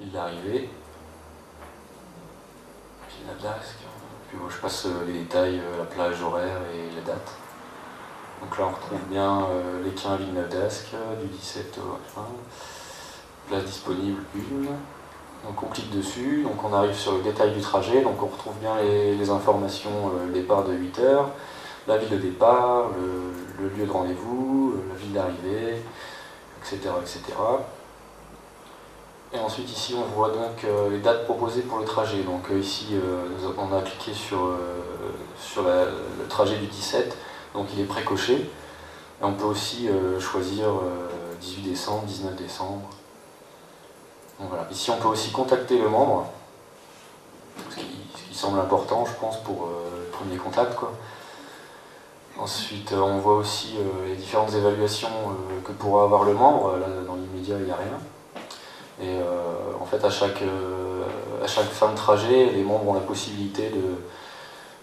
ville d'arrivée, puis la DASC, puis je passe les détails, la plage horaire et la date. Donc là on retrouve bien les 15 Villeneuve-d'Ascq du 17 au 1, place disponible 1. Donc on clique dessus, donc on arrive sur le détail du trajet, donc on retrouve bien les informations, le départ de 8 h, la ville de départ, le lieu de rendez-vous, la ville d'arrivée, etc., etc. Et ensuite ici on voit donc les dates proposées pour le trajet. Donc ici on a cliqué sur le trajet du 17, donc il est précoché. Et on peut aussi choisir 18 décembre, 19 décembre. Donc voilà. Ici on peut aussi contacter le membre, ce qui semble important je pense pour le premier contact, quoi. Ensuite on voit aussi les différentes évaluations que pourra avoir le membre. Là dans l'immédiat il n'y a rien. Et en fait à chaque fin de trajet, les membres ont la possibilité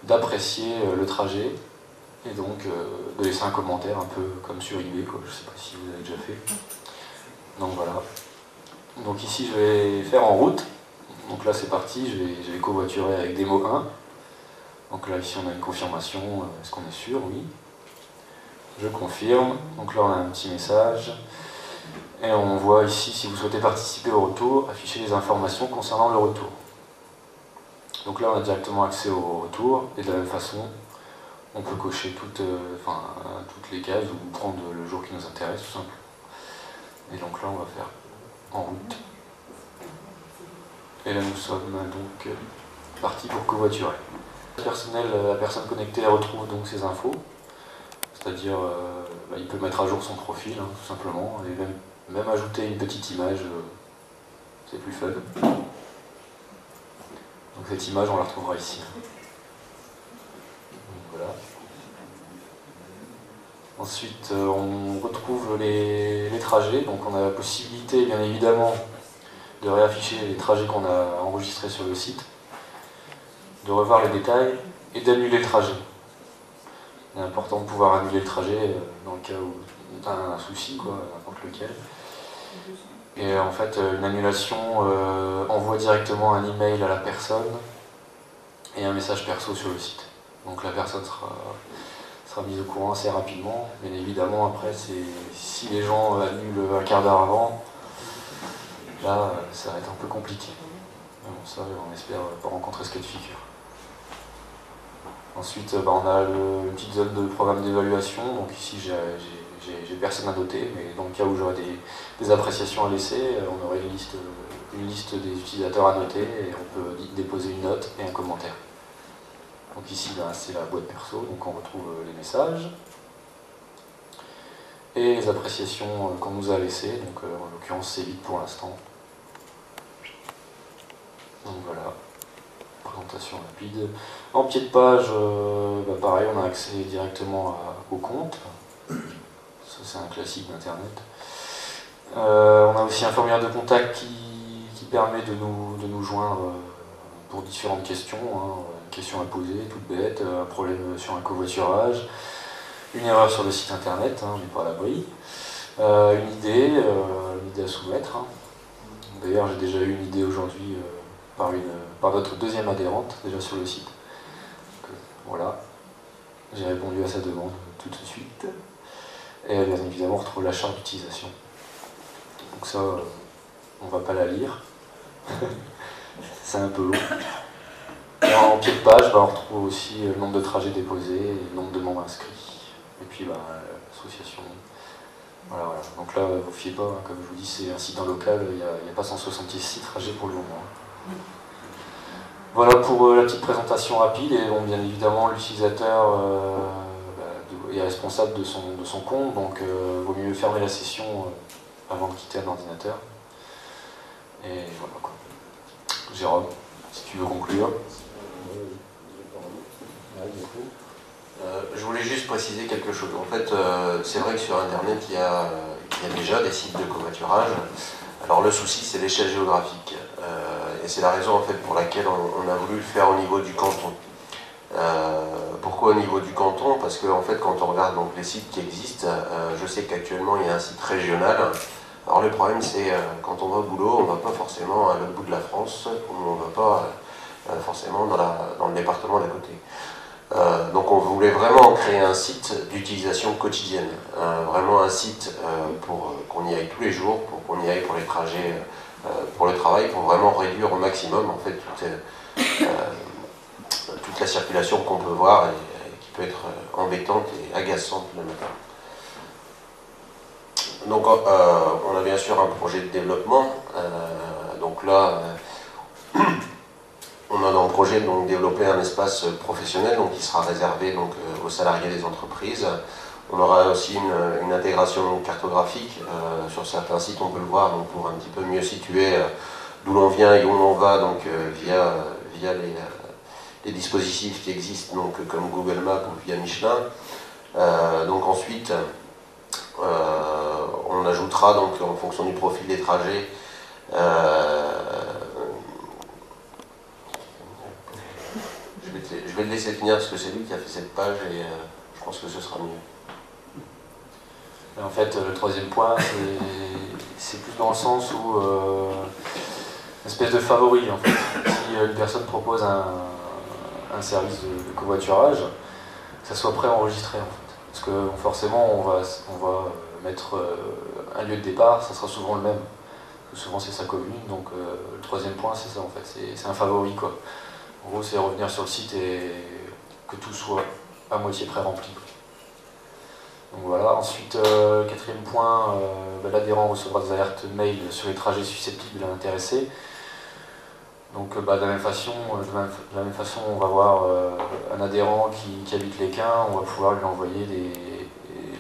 d'apprécier le trajet et donc de laisser un commentaire un peu comme sur eBay, quoi. Je ne sais pas si vous avez déjà fait. Donc voilà. Donc ici je vais faire en route. Donc là c'est parti, je vais covoiturer avec démo 1. Donc là ici on a une confirmation, est-ce qu'on est sûr? Oui. Je confirme. Donc là on a un petit message. Et on voit ici, si vous souhaitez participer au retour, afficher les informations concernant le retour. Donc là on a directement accès au retour, et de la même façon, on peut cocher toutes les cases ou prendre le jour qui nous intéresse tout simplement. Et donc là on va faire en route. Et là nous sommes donc partis pour covoiturer. La personne connectée retrouve donc ses infos, c'est-à-dire il peut mettre à jour son profil tout simplement, et même ajouter une petite image, c'est plus fun. Donc cette image on la retrouvera ici. Donc, voilà. Ensuite on retrouve les trajets, donc on a la possibilité bien évidemment de réafficher les trajets qu'on a enregistrés sur le site, de revoir les détails et d'annuler le trajet. Il est important de pouvoir annuler le trajet dans le cas où on a un souci, quoi, n'importe lequel. Et en fait, une annulation envoie directement un email à la personne et un message perso sur le site. Donc la personne sera mise au courant assez rapidement. Bien évidemment, après, si les gens annulent un quart d'heure avant, là, ça va être un peu compliqué. Mais bon, ça, on espère pas rencontrer ce cas de figure. Ensuite, on a une petite zone de programme d'évaluation. Donc ici, j'ai personne à noter, mais dans le cas où j'aurais des appréciations à laisser, on aurait une liste des utilisateurs à noter et on peut déposer une note et un commentaire. Donc ici, c'est la boîte perso, donc on retrouve les messages et les appréciations qu'on nous a laissées. Donc en l'occurrence, c'est vide pour l'instant. Donc voilà. Présentation rapide. En pied de page, pareil, on a accès directement au compte. Ça, c'est un classique d'Internet. On a aussi un formulaire de contact qui permet de nous joindre pour différentes questions. Une question à poser, toute bête, un problème sur un covoiturage, une erreur sur le site Internet, on n'est pas à l'abri, une idée à soumettre. D'ailleurs, j'ai déjà eu une idée aujourd'hui par notre deuxième adhérente, déjà sur le site. Donc, voilà, j'ai répondu à sa demande tout de suite. Et bien évidemment, on retrouve la charte d'utilisation. Donc ça, on va pas la lire. C'est un peu long. Et en pied de page, on retrouve aussi le nombre de trajets déposés et le nombre de membres inscrits. Et puis l'association. Voilà. Donc là, vous ne vous fiez pas, comme je vous dis, c'est un site en local, il n'y a pas 166 trajets pour le moment. Voilà pour la petite présentation rapide. Et bon, bien évidemment, l'utilisateur est responsable de son compte, donc il vaut mieux fermer la session avant de quitter un ordinateur. Et voilà quoi. Jérôme, si tu veux conclure. Je voulais juste préciser quelque chose. En fait, c'est vrai que sur Internet, il y a déjà des sites de covoiturage. Alors le souci, c'est l'échelle géographique. Et c'est la raison en fait pour laquelle on a voulu le faire au niveau du canton. Pourquoi au niveau du canton? Parce que en fait, quand on regarde donc, les sites qui existent, je sais qu'actuellement il y a un site régional Alors le problème c'est quand on va au boulot, on ne va pas forcément à l'autre bout de la France, ou on ne va pas forcément dans le département d'à côté. Donc on voulait vraiment créer un site d'utilisation quotidienne, vraiment un site pour qu'on y aille tous les jours, pour qu'on y aille pour les trajets, pour le travail, pour vraiment réduire au maximum en fait toute la circulation qu'on peut voir et qui peut être embêtante et agaçante le matin. Donc on a bien sûr un projet de développement, donc là on a dans le projet de développer un espace professionnel donc, qui sera réservé donc, aux salariés des entreprises. On aura aussi une intégration cartographique. Sur certains sites, on peut le voir donc, pour un petit peu mieux situer d'où l'on vient et où l'on va donc, via les dispositifs qui existent donc, comme Google Maps ou via Michelin. Donc ensuite, on ajoutera donc, en fonction du profil des trajets je vais le laisser finir parce que c'est lui qui a fait cette page et je pense que ce sera mieux. Et en fait, le troisième point, c'est plus dans le sens où une espèce de favori en fait. Si une personne propose un service de covoiturage, que ça soit préenregistré en fait. Parce que forcément, on va mettre un lieu de départ, ça sera souvent le même. Parce que souvent c'est sa commune, donc le troisième point c'est ça en fait, c'est un favori quoi. En gros, c'est revenir sur le site et que tout soit à moitié pré-rempli. Donc voilà. Ensuite, quatrième point, l'adhérent recevra des alertes mail sur les trajets susceptibles de l'intéresser. Donc de la même façon, on va voir un adhérent qui habite l'Équin, on va pouvoir lui envoyer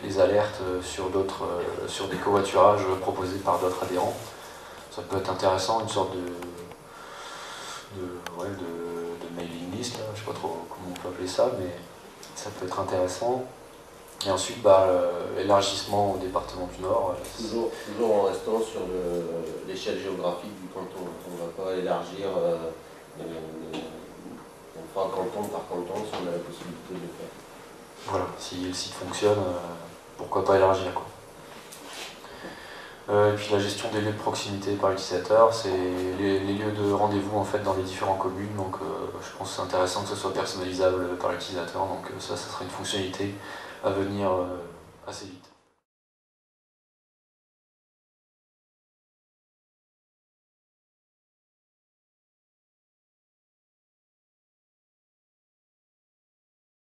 des alertes sur des covoiturages proposés par d'autres adhérents. Ça peut être intéressant, une sorte de mailing list, là, je ne sais pas trop comment on peut appeler ça, mais ça peut être intéressant. Et ensuite, élargissement au département du Nord. Toujours en restant sur l'échelle géographique du canton. On ne va pas élargir, on fera canton par canton si on a la possibilité de le faire. Voilà, si le site fonctionne, pourquoi pas élargir quoi. Et puis la gestion des lieux de proximité par l'utilisateur, c'est les lieux de rendez-vous en fait dans les différentes communes, donc je pense que c'est intéressant que ce soit personnalisable par l'utilisateur, donc ça sera une fonctionnalité à venir assez vite.